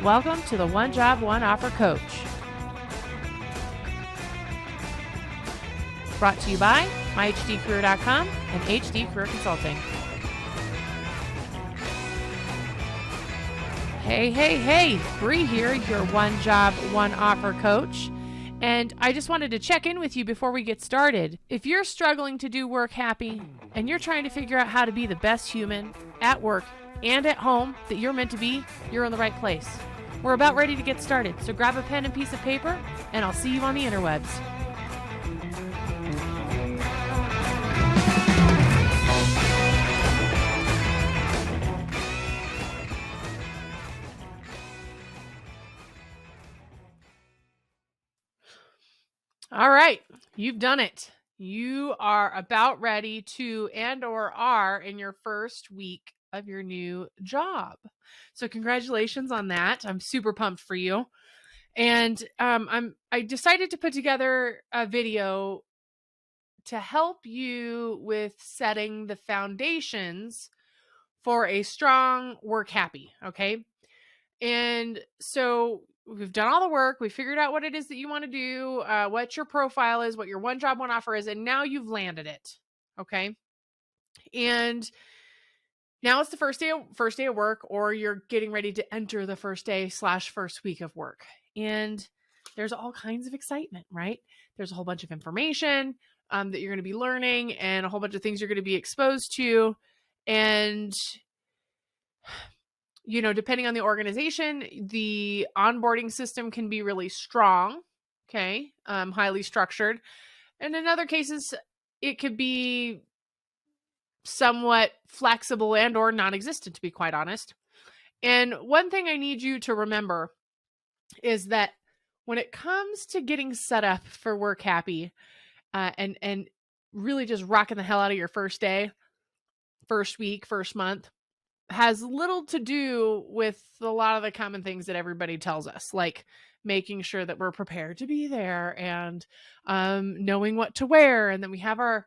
Welcome to the One Job, One Offer Coach. Brought to you by myhdcareer.com and HD Career Consulting. Hey, Bree here, your One Job, One Offer Coach. And I just wanted to check in with you before we get started. If you're struggling to do work happy and you're trying to figure out how to be the best human at work and at home that you're meant to be, you're in the right place. We're about ready to get started, so grab a pen and piece of paper, and I'll see you on the interwebs. All right, you've done it. You are about ready to and/or are in your first week of your new job. So congratulations on that. I'm super pumped for you. And I decided to put together a video to help you with setting the foundations for a strong work happy, okay? And so we've done all the work. We figured out what it is that you want to do, what your profile is, what your one job, one offer is, and now you've landed it, okay? And now it's the first day of work, or you're getting ready to enter the first day / first week of work. And there's all kinds of excitement, right? There's a whole bunch of information that you're going to be learning and a whole bunch of things you're going to be exposed to. And, you know, depending on the organization, the onboarding system can be really strong, okay, highly structured. And in other cases, it could be somewhat flexible and or non-existent, to be quite honest. And one thing I need you to remember is that when it comes to getting set up for work happy and really just rocking the hell out of your first day, first week, first month, has little to do with a lot of the common things that everybody tells us, like making sure that we're prepared to be there and knowing what to wear. And then we have our,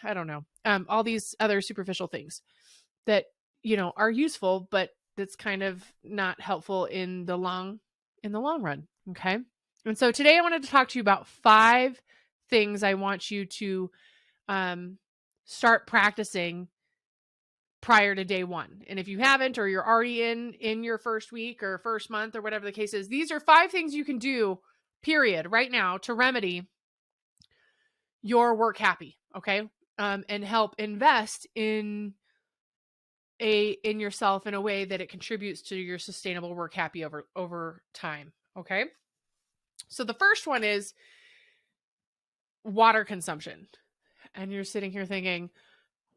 I don't know, all these other superficial things that, you know, are useful, but that's kind of not helpful in the long run. Okay. And so today I wanted to talk to you about 5 things I want you to start practicing prior to day one. And if you haven't, or you're already in your first week or first month or whatever the case is, these are 5 things you can do, period, right now to remedy your work happy. Okay. And help invest in yourself in a way that it contributes to your sustainable work happy over time. Okay. So the first one is water consumption. And you're sitting here thinking,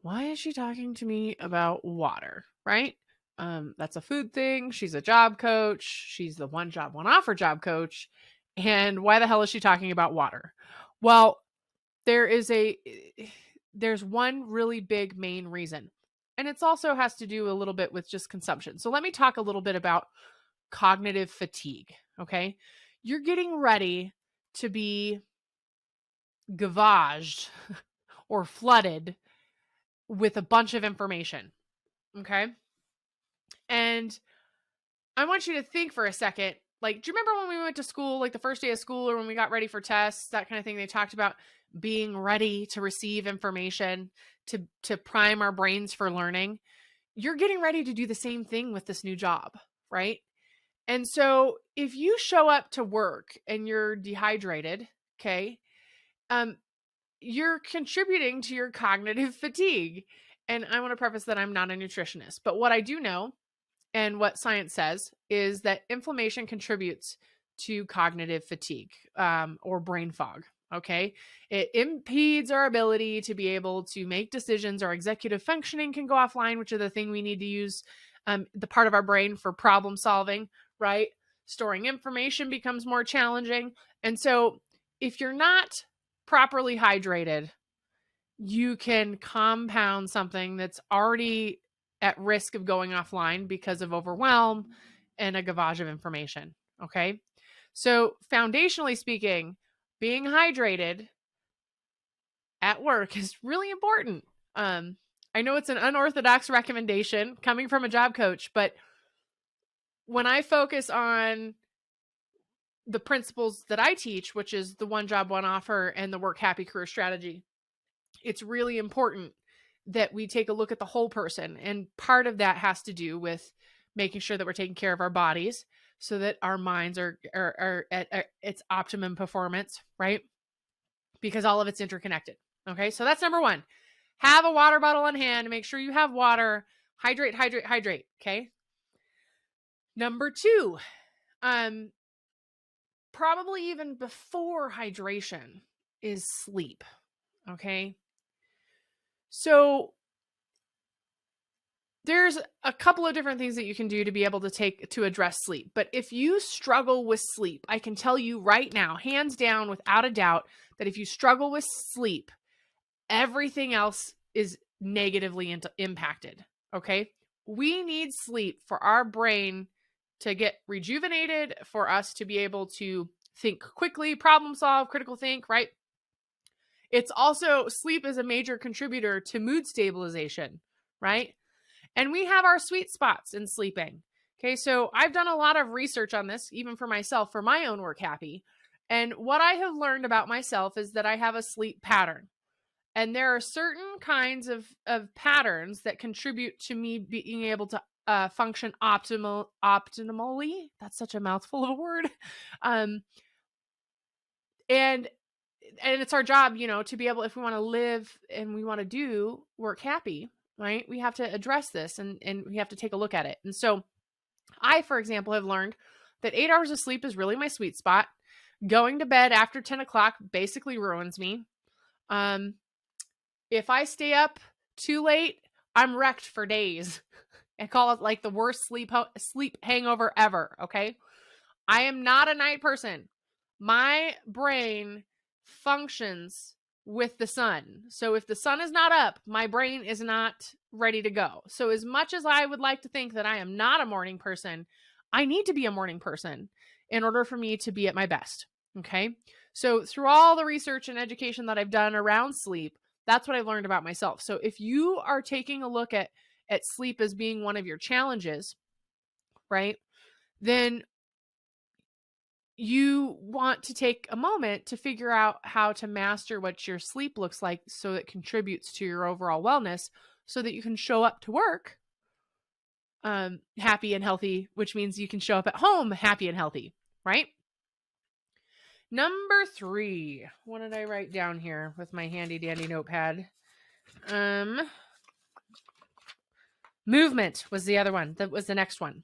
why is she talking to me about water? Right? That's a food thing. She's a job coach. She's the one job, one offer job coach. And why the hell is she talking about water? Well, there's one really big main reason. And it's also has to do a little bit with just consumption. So let me talk a little bit about cognitive fatigue. Okay. You're getting ready to be gavaged or flooded with a bunch of information. Okay. And I want you to think for a second, like, do you remember when we went to school, like the first day of school, or when we got ready for tests, that kind of thing? They talked about being ready to receive information, to prime our brains for learning. You're getting ready to do the same thing with this new job, right? And so if you show up to work and you're dehydrated, okay, you're contributing to your cognitive fatigue. And I want to preface that I'm not a nutritionist, but what I do know and what science says is that inflammation contributes to cognitive fatigue or brain fog. Okay. It impedes our ability to be able to make decisions. Our executive functioning can go offline, which is the thing we need to use the part of our brain for problem solving, right? Storing information becomes more challenging. And so if you're not properly hydrated, you can compound something that's already at risk of going offline because of overwhelm and a gavage of information. Okay. So foundationally speaking, being hydrated at work is really important. I know it's an unorthodox recommendation coming from a job coach, but when I focus on the principles that I teach, which is the one job, one offer and the work happy career strategy, it's really important that we take a look at the whole person. And part of that has to do with making sure that we're taking care of our bodies so that our minds are at its optimum performance, right? Because all of it's interconnected. Okay. So that's number one. Have a water bottle on hand. Make sure you have water. Hydrate, hydrate, hydrate. Okay. Number two, probably even before hydration is sleep. Okay. So there's a couple of different things that you can do to be able to address sleep. But if you struggle with sleep, I can tell you right now, hands down, without a doubt, that if you struggle with sleep, everything else is negatively impacted. Okay. We need sleep for our brain to get rejuvenated, for us to be able to think quickly, problem solve, critical think, right? It's also, sleep is a major contributor to mood stabilization, right? And we have our sweet spots in sleeping. Okay, so I've done a lot of research on this, even for myself, for my own work happy. And what I have learned about myself is that I have a sleep pattern. And there are certain kinds of patterns that contribute to me being able to function optimally. That's such a mouthful of a word. And it's our job, to be able, if we want to live and we want to do work happy, right? We have to address this and we have to take a look at it. And so I, for example, have learned that 8 hours of sleep is really my sweet spot. Going to bed after 10 o'clock basically ruins me. If I stay up too late, I'm wrecked for days. I call it like the worst sleep hangover ever. Okay. I am not a night person. My brain functions with the sun. So if the sun is not up, my brain is not ready to go. So as much as I would like to think that I am not a morning person, I need to be a morning person in order for me to be at my best. Okay. So through all the research and education that I've done around sleep, that's what I've learned about myself. So if you are taking a look at sleep as being one of your challenges, right, then you want to take a moment to figure out how to master what your sleep looks like so it contributes to your overall wellness, so that you can show up to work happy and healthy, which means you can show up at home happy and healthy, right? Number 3, what did I write down here with my handy dandy notepad? Movement was the other one. That was the next one.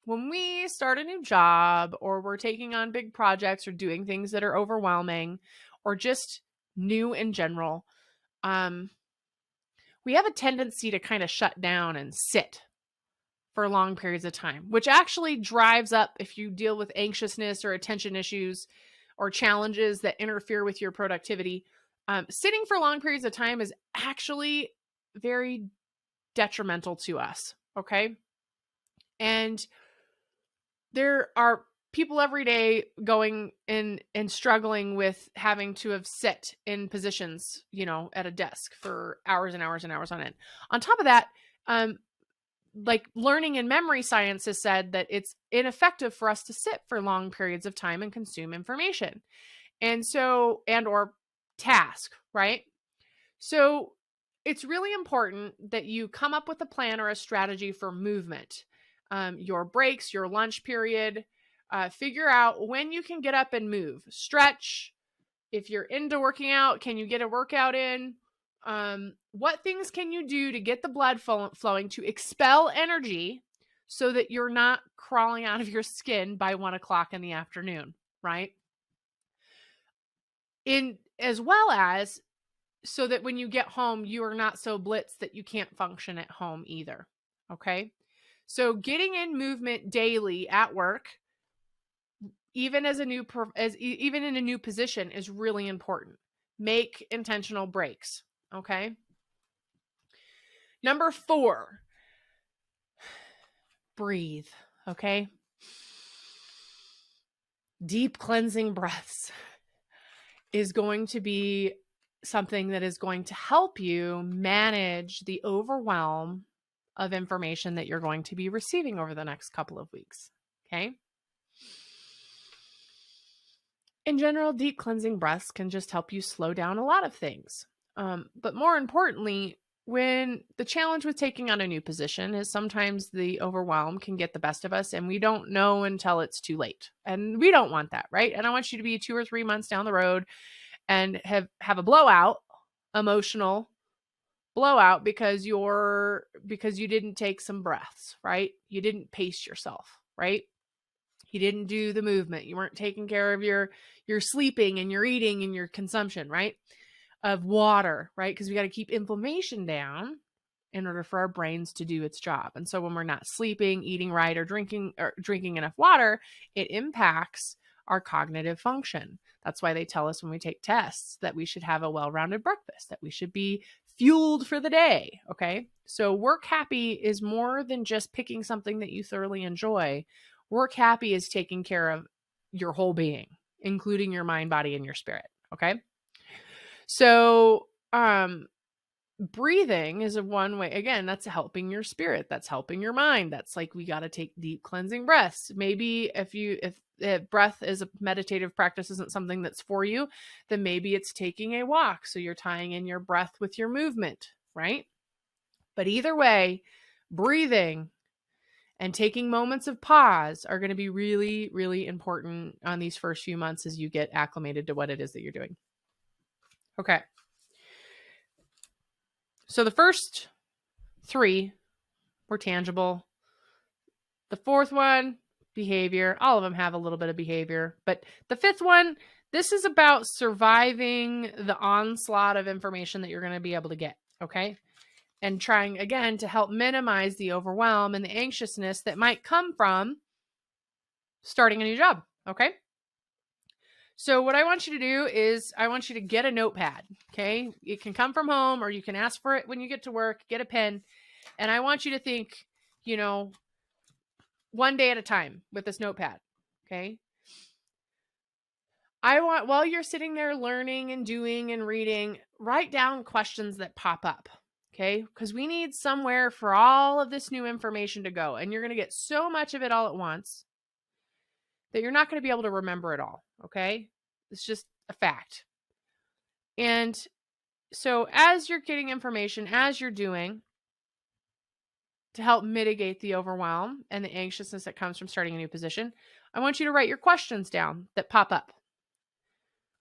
When we start a new job, or we're taking on big projects, or doing things that are overwhelming, or just new in general, we have a tendency to kind of shut down and sit for long periods of time, which actually drives up, if you deal with anxiousness or attention issues or challenges that interfere with your productivity, sitting for long periods of time is actually very detrimental to us. Okay. And there are people every day going in and struggling with having to have sit in positions, at a desk for hours and hours and hours on end. On top of that, like learning and memory science has said that it's ineffective for us to sit for long periods of time and consume information. or task, right? So it's really important that you come up with a plan or a strategy for movement. Your breaks, your lunch period, figure out when you can get up and move, stretch. If you're into working out, can you get a workout in? What things can you do to get the blood flowing, to expel energy so that you're not crawling out of your skin by 1 o'clock in the afternoon, right? As well as so that when you get home, you are not so blitzed that you can't function at home either. Okay. So getting in movement daily at work, even even in a new position, is really important. Make intentional breaks. Okay. Number 4, breathe. Okay. Deep cleansing breaths is going to be something that is going to help you manage the overwhelm of information that you're going to be receiving over the next couple of weeks. Okay. In general, deep cleansing breaths can just help you slow down a lot of things. But more importantly, when the challenge with taking on a new position is sometimes the overwhelm can get the best of us and we don't know until it's too late. And we don't want that, right? And I want you to be 2 or 3 months down the road and have a blowout, emotional blowout because you didn't take some breaths, right? You didn't pace yourself, right? You didn't do the movement. You weren't taking care of your sleeping and your eating and your consumption, right? Of water, right? Because we got to keep inflammation down in order for our brains to do its job. And so when we're not sleeping, eating right, or drinking enough water, it impacts our cognitive function. That's why they tell us when we take tests that we should have a well-rounded breakfast, that we should be fueled for the day. Okay. So work happy is more than just picking something that you thoroughly enjoy. Work happy is taking care of your whole being, including your mind, body, and your spirit. Okay. So, breathing is a one way. Again, that's helping your spirit. That's helping your mind. That's like, we got to take deep cleansing breaths. Maybe if breath is a meditative practice isn't something that's for you, then maybe it's taking a walk. So you're tying in your breath with your movement, right? But either way, breathing and taking moments of pause are going to be really, really important on these first few months as you get acclimated to what it is that you're doing. Okay. So the first 3 were tangible. The 4th one, behavior. All of them have a little bit of behavior. But the 5th one, this is about surviving the onslaught of information that you're going to be able to get. Okay. And trying, again, to help minimize the overwhelm and the anxiousness that might come from starting a new job. Okay. So what I want you to do is I want you to get a notepad. Okay. It can come from home or you can ask for it when you get to work, get a pen. And I want you to think, one day at a time with this notepad. Okay. While you're sitting there learning and doing and reading, write down questions that pop up. Okay. Because we need somewhere for all of this new information to go. And you're going to get so much of it all at once that you're not going to be able to remember it all. Okay. It's just a fact. And so as you're getting information, as you're doing, to help mitigate the overwhelm and the anxiousness that comes from starting a new position, I want you to write your questions down that pop up.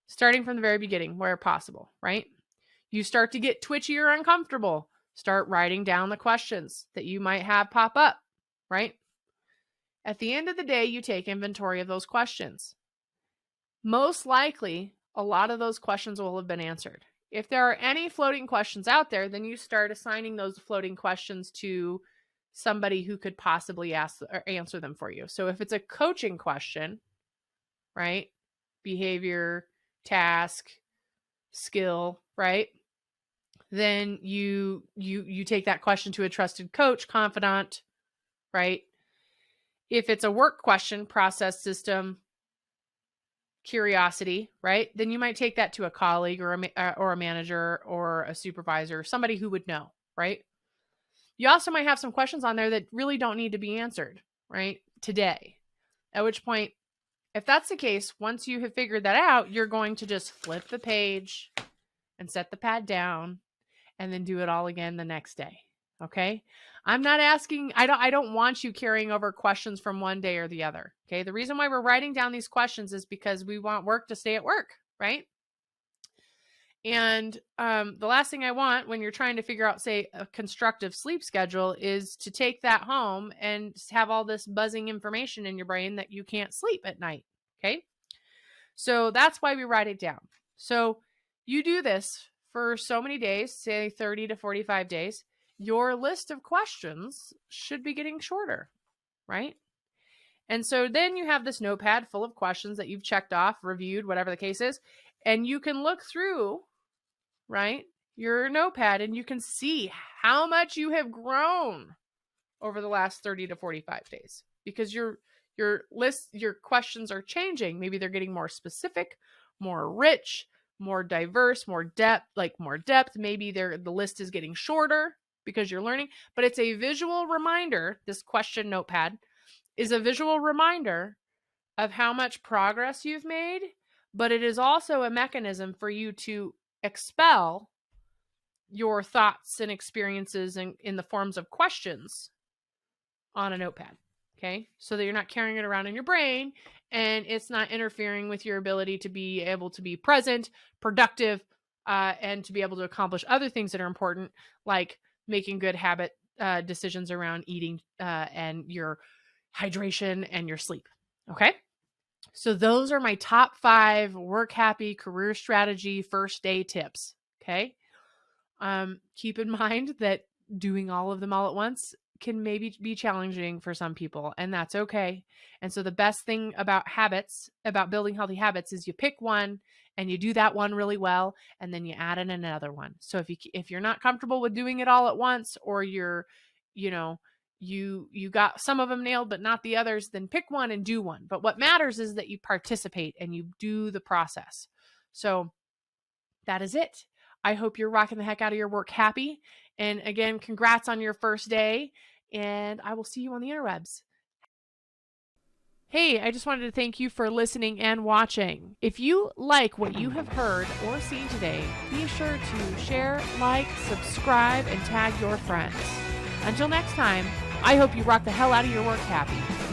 Starting from the very beginning, where possible, right? You start to get twitchy or uncomfortable, start writing down the questions that you might have pop up, right? At the end of the day, you take inventory of those questions. Most likely, a lot of those questions will have been answered. If there are any floating questions out there, then you start assigning those floating questions to somebody who could possibly ask or answer them for you. So if it's a coaching question, right? Behavior, task, skill, right? Then you take that question to a trusted coach, confidant, right? If it's a work question, process, system, curiosity, right? Then you might take that to a colleague or a manager or a supervisor, somebody who would know, right? You also might have some questions on there that really don't need to be answered, right? Today. At which point, if that's the case, once you have figured that out, you're going to just flip the page and set the pad down and then do it all again the next day. Okay. I'm not asking, I don't want you carrying over questions from one day or the other. Okay. The reason why we're writing down these questions is because we want work to stay at work, right? And the last thing I want when you're trying to figure out, say, a constructive sleep schedule is to take that home and have all this buzzing information in your brain that you can't sleep at night. Okay. So that's why we write it down. So you do this for so many days, say 30 to 45 days, your list of questions should be getting shorter, right? And so then you have this notepad full of questions that you've checked off, reviewed, whatever the case is, and you can look through, right, your notepad and you can see how much you have grown over the last 30 to 45 days because your questions are changing. Maybe they're getting more specific, more rich, more diverse, more depth. Maybe the list is getting shorter because you're learning, but it's a visual reminder. This question notepad is a visual reminder of how much progress you've made, but it is also a mechanism for you to expel your thoughts and experiences in the forms of questions on a notepad. Okay, so that you're not carrying it around in your brain and it's not interfering with your ability to be able to be present, productive, and to be able to accomplish other things that are important, like making good habit decisions around eating and your hydration and your sleep. Okay, so those are my top 5 work happy career strategy first day tips. Okay, keep in mind that doing all of them all at once can maybe be challenging for some people, and that's okay. And so the best thing about habits, about building healthy habits, is you pick one and you do that one really well, and then you add in another one. So if you're not comfortable with doing it all at once, or you're, you got some of them nailed but not the others, then pick one and do one. But what matters is that you participate and you do the process. So that is it. I hope you're rocking the heck out of your work happy. And again, congrats on your first day, and I will see you on the interwebs. Hey, I just wanted to thank you for listening and watching. If you like what you have heard or seen today, be sure to share, like, subscribe, and tag your friends. Until next time, I hope you rock the hell out of your work happy.